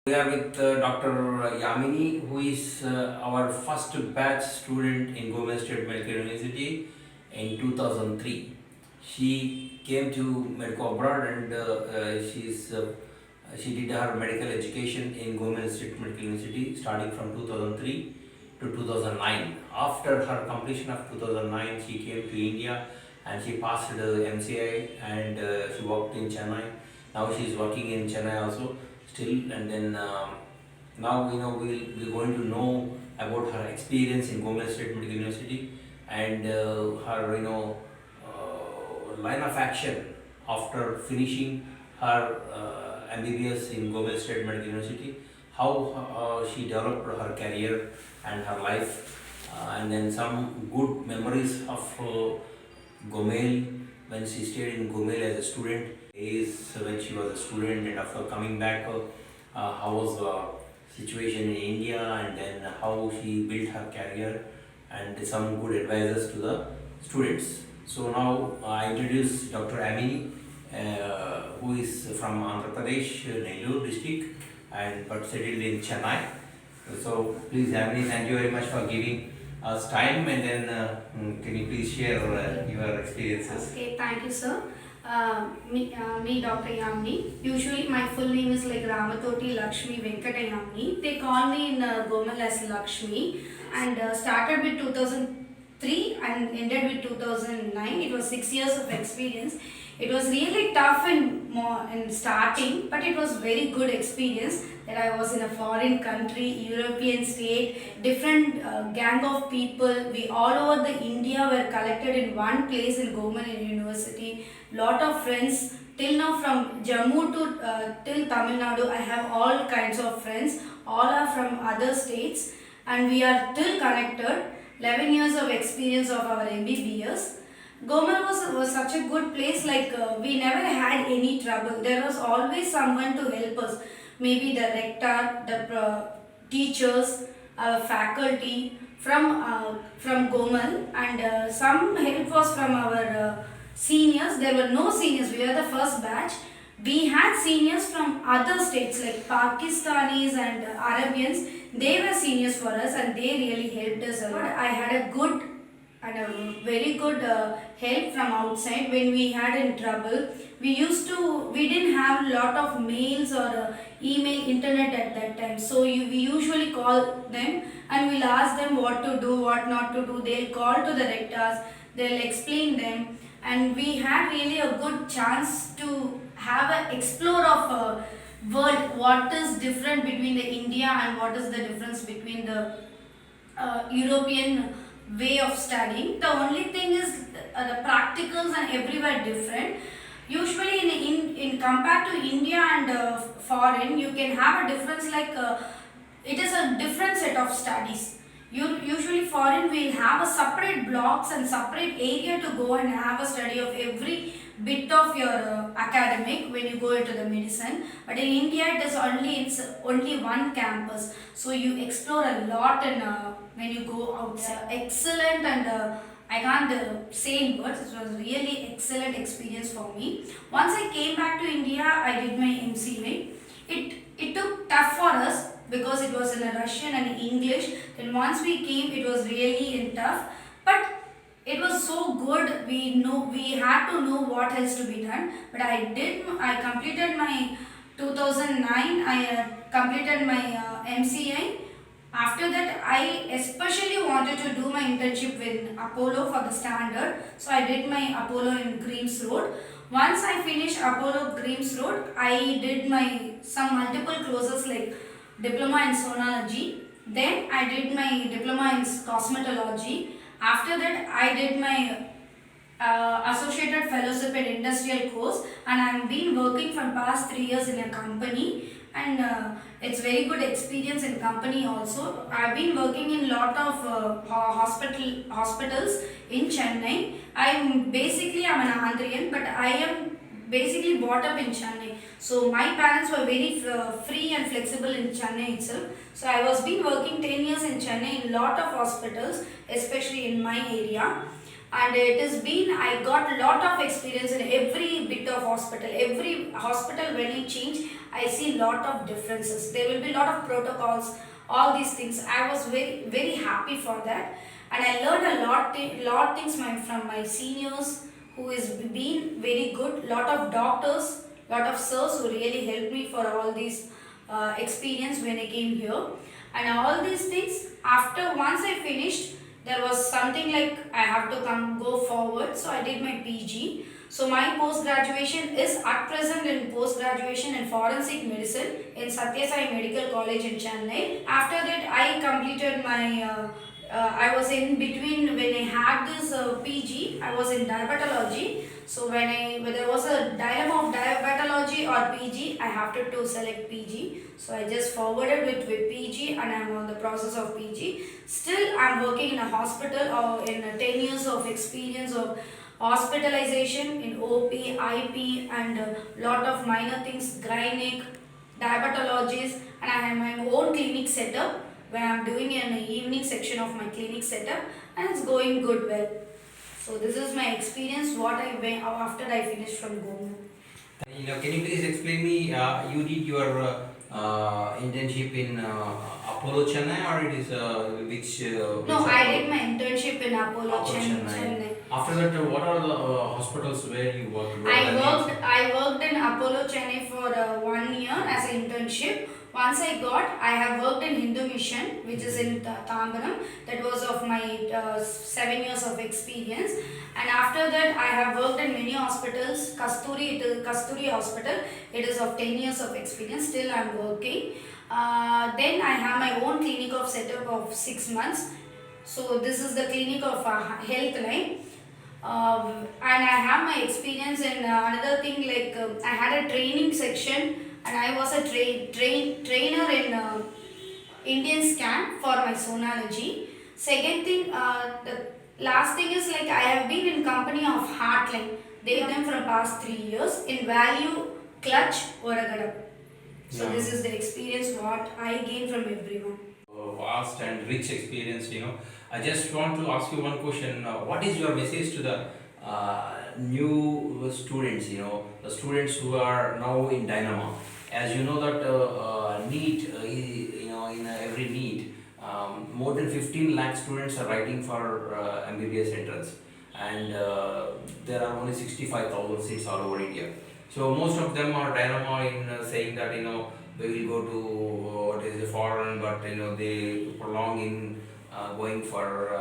We are with Dr. Yamini, who is our first batch student in Govind State Medical University in 2003. She came to medical abroad and she did her medical education in Govind State Medical University starting from 2003 to 2009. After her completion of 2009, she came to India and she passed the MCI and she worked in Chennai. Now she is working in Chennai also still, and then now we're going to know about her experience in Govind State Medical University and her line of action after finishing her MBBS in Govind State Medical University, how she developed her career and her life, and then some good memories of Gomel when she stayed in Gomel as a student, is when she was a student, and after coming back, how was the situation in India, and then how she built her career, and some good advices to the students. So now I introduce Dr. Amini, who is from Andhra Pradesh, Nellore district, and but settled in Chennai. So please, Amini, thank you very much for giving us time, and then can you please share your experiences? Okay, thank you, sir. Me, Dr. Yamini. Usually, my full name is like Ramatoti Lakshmi Venkatayamini. They call me in Gomal as Lakshmi, and started with 2003 and ended with 2009. It was 6 years of experience. It was really tough in starting, but it was very good experience that I was in a foreign country, European state, different gang of people. We all over the India were collected in one place in Government University. Lot of friends till now from Jammu to till Tamil Nadu. I have all kinds of friends. All are from other states, and we are still connected. 11 years of experience of our MBBS. Gomal was such a good place, like we never had any trouble. There was always someone to help us. Maybe the rector, the teachers, faculty from Gomal, and some help was from our seniors. There were no seniors, we were the first batch. We had seniors from other states like Pakistanis and Arabians. They were seniors for us and they really helped us a lot. I had a good and a very good help from outside when we had in trouble. We didn't have a lot of mails or email internet at that time, so we usually call them and we'll ask them what to do, what not to do. They'll call to the rectors, they'll explain them, and we had really a good chance to have an explore of world, what is different between the India and what is the difference between the European way of studying. The only thing is the practicals and everywhere different. Usually in compared to India and foreign, you can have a difference like it is a different set of studies. Usually foreign will have a separate blocks and separate area to go and have a study of every bit of your academic when you go into the medicine. But in India it's only one campus, so you explore a lot in when you go outside. Excellent, and I can't say in words. It was really excellent experience for me. Once I came back to India, I did my MCA. It took tough for us because it was in a Russian and English. Then once we came, it was really in tough, but it was so good. We had to know what else to be done. But I completed my 2009. I completed my MCI. After that, I especially wanted to do my internship with Apollo for the standard. So I did my Apollo in Greaves Road. Once I finished Apollo Greaves Road, I did my some multiple courses like diploma in sonology. Then I did my diploma in cosmetology. After that, I did my associated fellowship in industrial course, and I've been working for past 3 years in a company, and it's very good experience in company also. I've been working in lot of hospitals in Chennai. I'm an Andhrian, but I am basically brought up in Chennai. So my parents were very free and flexible in Chennai itself. So I was been working 10 years in Chennai in lot of hospitals, especially in my area. And it has been, I got a lot of experience in every bit of hospital, every hospital when I change, I see lot of differences. There will be lot of protocols, all these things. I was very happy for that, and I learned a lot things from my seniors who is been very good. Lot of doctors, lot of sirs who really helped me for all these experience when I came here, and all these things. After once I finished, there was something like I have to come go forward, so I did my PG. So my post graduation is at present in post graduation in forensic medicine in Satya Sai Medical College in Chennai. After that, I completed my. I was in between when I had this PG. I was in diabetology. So when there was a dilemma of diabetology or PG, I have to select PG. So I just forwarded with PG, and I'm on the process of PG. Still, I'm working in a hospital or in 10 years of experience of hospitalization in OP, IP, and a lot of minor things, gynec, diabetologies, and I have my own clinic setup where I'm doing an evening section of my clinic setup, and it's going good well. So this is my experience what I went after I finished from Gomu. Can you please explain me? You did your internship in Apollo Chennai, or it is which? No, which I did my internship in Apollo Chennai. After that, what are the hospitals where you worked? I worked in Apollo Chennai for 1 year as an internship. Once I have worked in Hindu Mission, which is in Tambaram. That was of my 7 years of experience. And after that, I have worked in many hospitals. Kasturi, it is Kasturi Hospital. It is of 10 years of experience. Still, I am working. Then I have my own clinic of setup of 6 months. So this is the clinic of health line. And I have my experience in another thing like I had a training section, and I was a trainer in Indian Scan for my sonology. Second thing, the last thing is like I have been in company of Heartline. They have them for the past 3 years in Value Clutch Oragadam. So this is the experience what I gained from everyone. Vast and rich experience, I just want to ask you one question. What is your message to the new students, the students who are now in Dynamo? As you know that NEET, in every NEET, more than 15 lakh students are writing for MBBS entrance, and there are only 65,000 seats all over India. So most of them are Dynamo in saying that they will go to what is a foreign, but they prolong in going for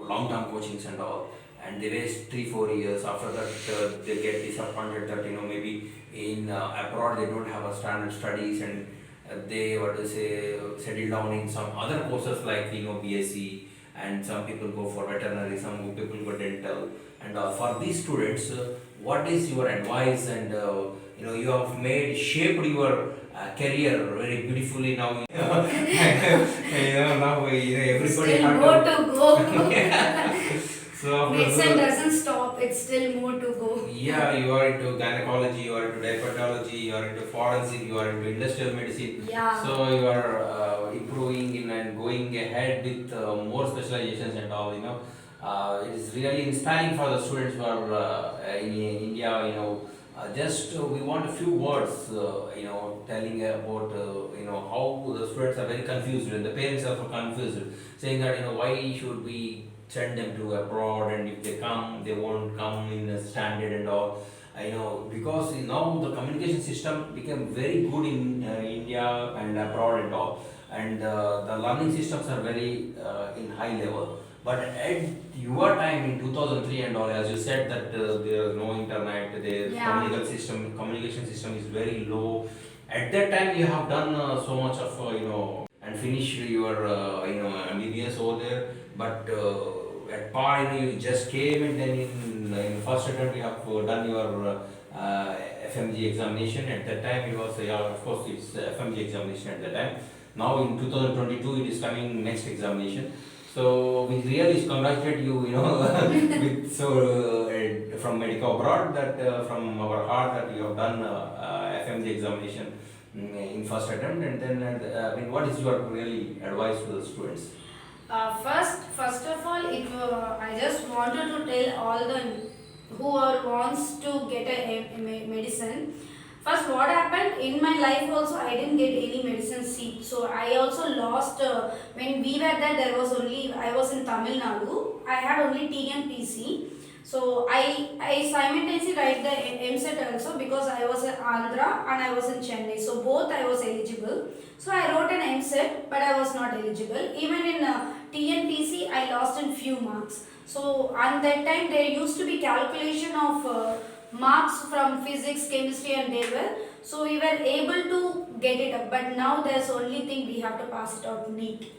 long-term coachings and all, and they waste 3-4 years. After that, they get disappointed that maybe in abroad they don't have a standard studies, and they settle down in some other courses like BSc, and some people go for veterinary, some people go dental, and for these students, what is your advice? And you have shaped your career very beautifully now. Now everybody Still had more to go. So Medicine doesn't stop, it's still more to go. Yeah, you are into gynecology, you are into diabetology, you are into forensic, you are into industrial medicine. Yeah. So you are improving in and going ahead with more specializations and all. It is really inspiring for the students who are in India. Just we want a few words, telling about how the students are very confused and the parents are confused, saying that why should we send them to abroad, and if they come, they won't come in a standard and all. Because now the communication system became very good in India and abroad and all, and the learning systems are very in high level. But at your time in 2003 and all, as you said that there is no internet, the communication system is very low. At that time, you have done so much of and finished your MBBS over there. But at par, you just came, and then in first attempt you have done your FMG examination. At that time, it was of course it's FMG examination at that time. Now in 2022, it is coming next examination. So we really congratulate you, with from Medico Abroad, that from our heart that you have done FMG examination in first attempt. And then what is your really advice to the students? First of all, I just wanted to tell all the who are wants to get a medicine. First, what happened in my life also, I didn't get any medicine seat. So I also lost when we were there. There was only I was in Tamil Nadu. I had only TNPC. So I simultaneously write the MSET also because I was in Andhra and I was in Chennai. So both I was eligible. So I wrote an MSET, but I was not eligible. Even in TNPC, I lost in few marks. So at that time there used to be calculation of marks from physics, chemistry and they were. So we were able to get it up. But now there's only thing we have to pass it out NEET,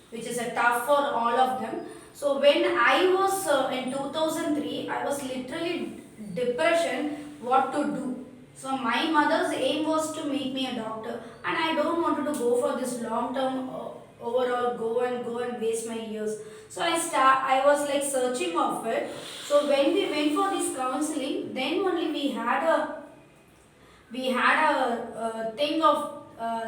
which is a tough for all of them. So when I was in 2003, I was literally depression what to do. So my mother's aim was to make me a doctor, and I don't wanted to go for this long term overall go and waste my years. So I was like searching of it. So when we went for this counseling, then only we had a thing of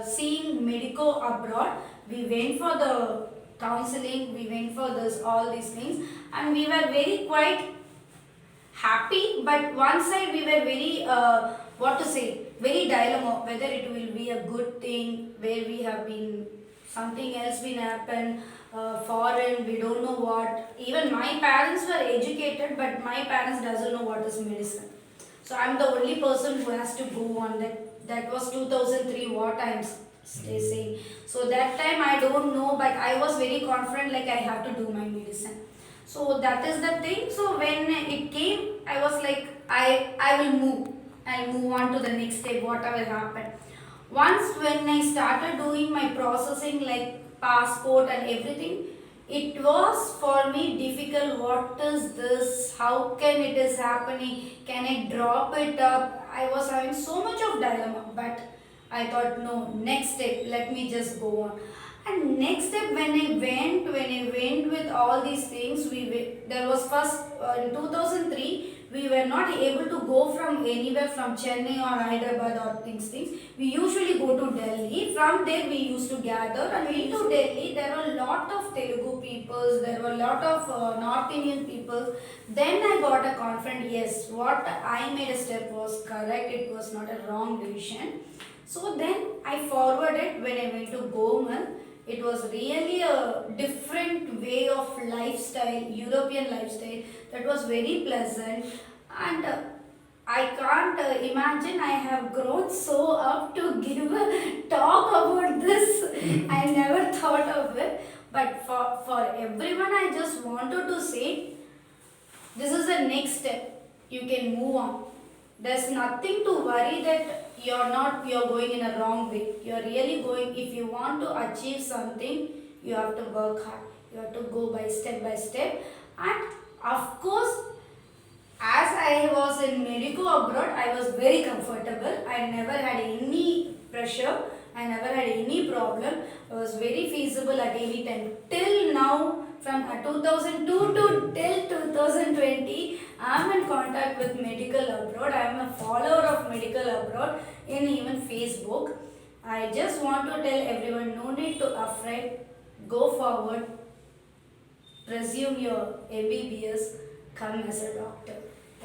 seeing medico abroad. We went for the counseling, we went for this all these things, and we were very quite happy. But one side we were very what to say, very dilemma whether it will be a good thing where we have been something else been happen. Foreign, we don't know what. Even my parents were educated, but my parents doesn't know what is medicine. So I'm the only person who has to go on that. That was 2003. What I'm saying. So that time I don't know, but I was very confident. Like I have to do my medicine. So that is the thing. So when it came, I was like, I will move. I'll move on to the next step. Whatever happened. Once when I started doing my processing like passport and everything, it was for me difficult. What is this? How can it is happening? Can I drop it up? I was having so much of dilemma, but I thought no, next step, let me just go on. And next step when I went with all these things, there was first in 2003 we were not able to go from anywhere from Chennai or Hyderabad or things. We usually go to Delhi. From there we used to gather and into Delhi there were a lot of Telugu peoples, there were a lot of North Indian people. Then I got a confidence, yes, what I made a step was correct, it was not a wrong decision. So then I forwarded when I went to Gomal. It was really a different way of lifestyle, European lifestyle that was very pleasant. And I can't imagine I have grown so up to give a talk about this. I never thought of it. But for everyone, I just wanted to say this is the next step. You can move on. There's nothing to worry that you're going in a wrong way. You're really going, if you want to achieve something, you have to work hard. You have to go by step. And of course, as I was in medico abroad, I was very comfortable. I never had any pressure. I never had any problem. I was very feasible at any time. Till now, from 2002 to till 2020, I am in contact with medical abroad. I am a follower of medical abroad in even Facebook. I just want to tell everyone, no need to afraid. Go forward. Resume your MBBS. Come as a doctor.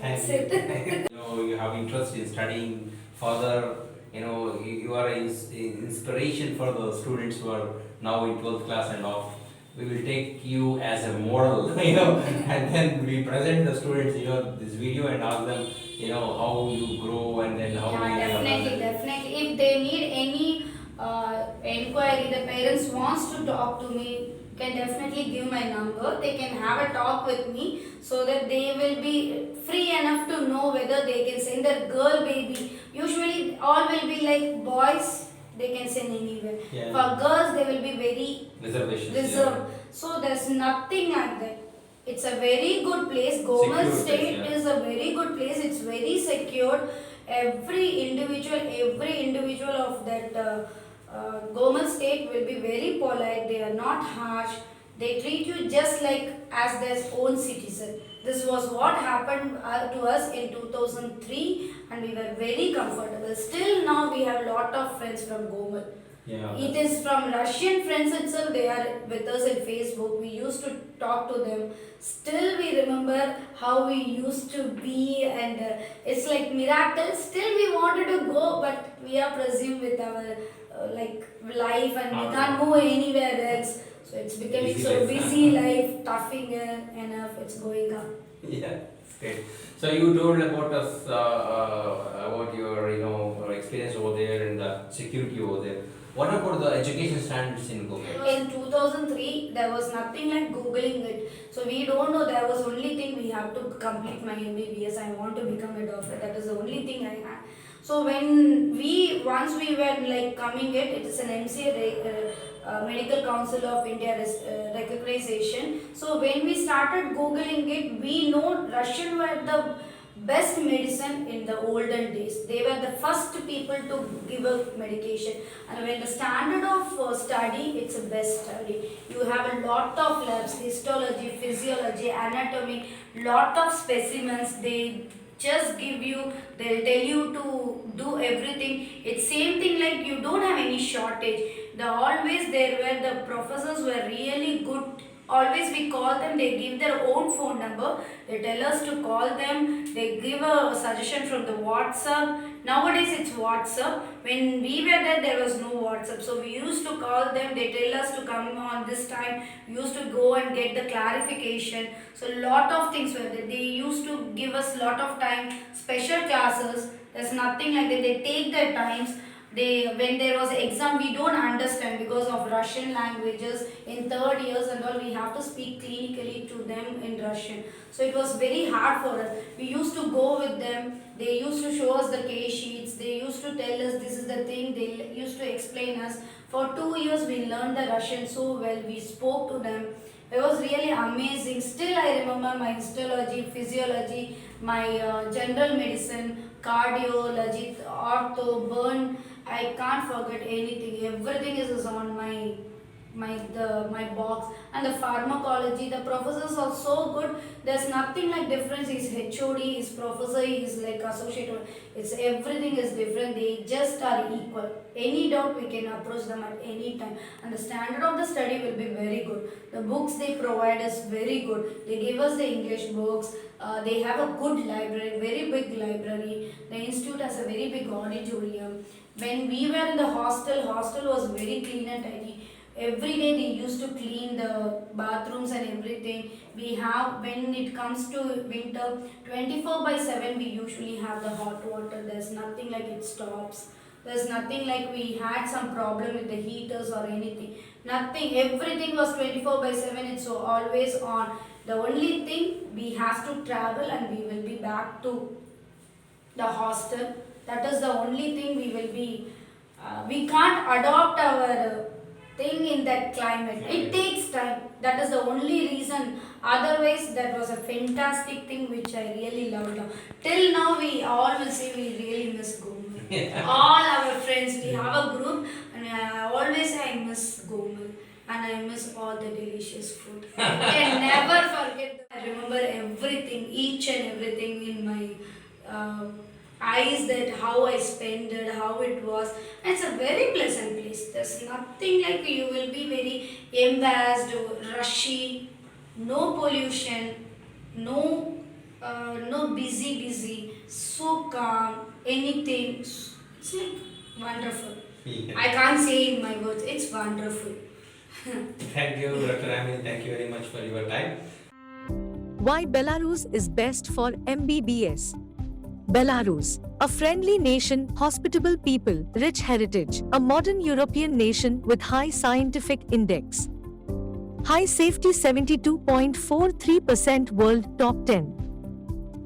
That's it. You have interest in studying further. You are an inspiration for the students who are now in 12th class and off. We will take you as a model, and then we present the students, this video and ask them, how you grow and then how yeah, definitely. If they need any inquiry, the parents wants to talk to me, can definitely give my number. They can have a talk with me so that they will be free enough to know whether they can send their girl baby. Usually all will be like boys, they can send anywhere. Yeah. For girls, they will be very reservations. reserved. Yeah. So there's nothing like that. It's a very good place. Gomal State is a very good place. It's very secured. Every individual of that Gomal State will be very polite. They are not harsh. They treat you just like as their own citizen. This was what happened to us in 2003 and we were very comfortable. Still now we have lot of friends from Gomal. Yeah. It is from Russian friends itself, they are with us in Facebook. We used to talk to them. Still, we remember how we used to be, and it's like miracle. Still, we wanted to go, but we are presumed with our like life, and we can't move anywhere else. So it's becoming Busy so life. busy life, toughing enough. It's going up. Yeah, great. So you told about us about your experience over there and the security over there. What about the education standards in Google? In 2003, there was nothing like Googling it. So we don't know. There was only thing we have to complete my MBBS. I want to become a doctor. That is the only thing I had. So when once we were like coming it is an MCA Medical Council of India recognition. So when we started Googling it, we know Russian were the best medicine in the olden days. They were the first people to give a medication, and when the standard of study, it's a best study. You have a lot of labs, histology, physiology, anatomy, lot of specimens. They just give you, they'll tell you to do everything. It's same thing like you don't have any shortage. The always there were the professors were really good. Always we call them, they give their own phone number, they tell us to call them, they give a suggestion from the WhatsApp. Nowadays it's WhatsApp. When we were there was no WhatsApp. So we used to call them, they tell us to come on this time. We used to go and get the clarification. So lot of things were there. They used to give us lot of time, special classes. There's nothing like that. They take their times. When there was exam, we don't understand because of Russian languages. In third years and all, we have to speak clinically to them in Russian. So it was very hard for us. We used to go with them. They used to show us the case sheets. They used to tell us this is the thing. They used to explain us. For 2 years, we learned the Russian so well. We spoke to them. It was really amazing. Still, I remember my histology, physiology, my general medicine, cardiology, ortho, burn. I can't forget anything. Everything is on my box. And the pharmacology, the professors are so good. There's nothing like difference. He's HOD, his professor, is like associated. It's everything is different. They just are equal. Any doubt we can approach them at any time. And the standard of the study will be very good. The books they provide is very good. They give us the English books. They have a good library, very big library. The institute has a very big auditorium. When we were in the hostel was very clean and tidy. Every day they used to clean the bathrooms and everything. We have, when it comes to winter, 24/7 we usually have the hot water. There's nothing like it stops. There's nothing like we had some problem with the heaters or anything. Nothing. Everything was 24/7. It's always on. The only thing, we have to travel and we will be back to the hostel. That is the only thing we will be. We can't adopt our thing in that climate. It takes time. That is the only reason. Otherwise, that was a fantastic thing which I really loved. Till now, we all will say we really miss Gomel. All our friends, we have a group, and I always say I miss Gomel. And I miss all the delicious food. I can never forget. I remember everything, each and everything in my eyes, that how I spent it, how it was. And it's a very pleasant place. There's nothing like you will be very embarrassed or rushy, no pollution, no busy, so calm, anything. It's like wonderful. Yeah. I can't say in my words, it's wonderful. Thank you, Dr. Amini. Thank you very much for your time. Why Belarus is best for MBBS. Belarus, a friendly nation, hospitable people, rich heritage, a modern European nation with high scientific index. High safety 72.43% world top 10.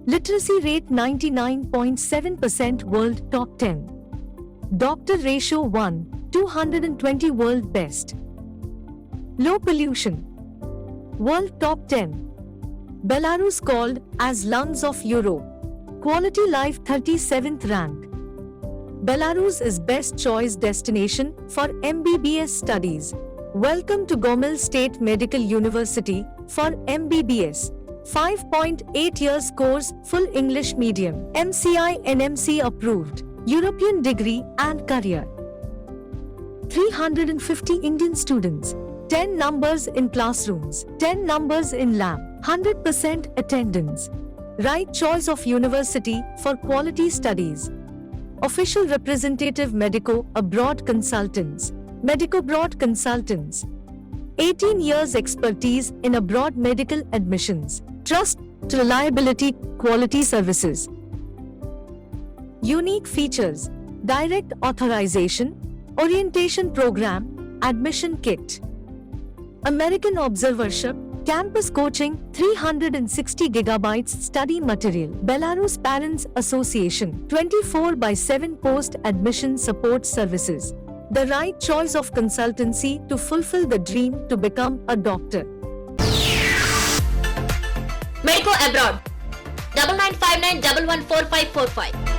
Literacy rate 99.7% world top 10. Doctor ratio 1:220 world best. Low pollution. World top 10. Belarus called as lungs of Europe. Quality life 37th rank. Belarus is best choice destination for MBBS studies. Welcome to Gomel State Medical University for MBBS. 5.8 years course, full English medium, MCI NMC approved, European degree and career. 350 Indian students, 10 numbers in classrooms, 10 numbers in lab, 100% attendance. Right choice of university for quality studies. Official representative Medico Abroad Consultants. Medico Abroad Consultants. 18 years expertise in abroad medical admissions. Trust, reliability, quality services. Unique features: direct authorization, orientation program, admission kit, American observership, campus coaching, 360 gigabytes study material, Belarus Parents Association, 24/7 post-admission support services. The right choice of consultancy to fulfill the dream to become a doctor. Medico Abroad 9959114545.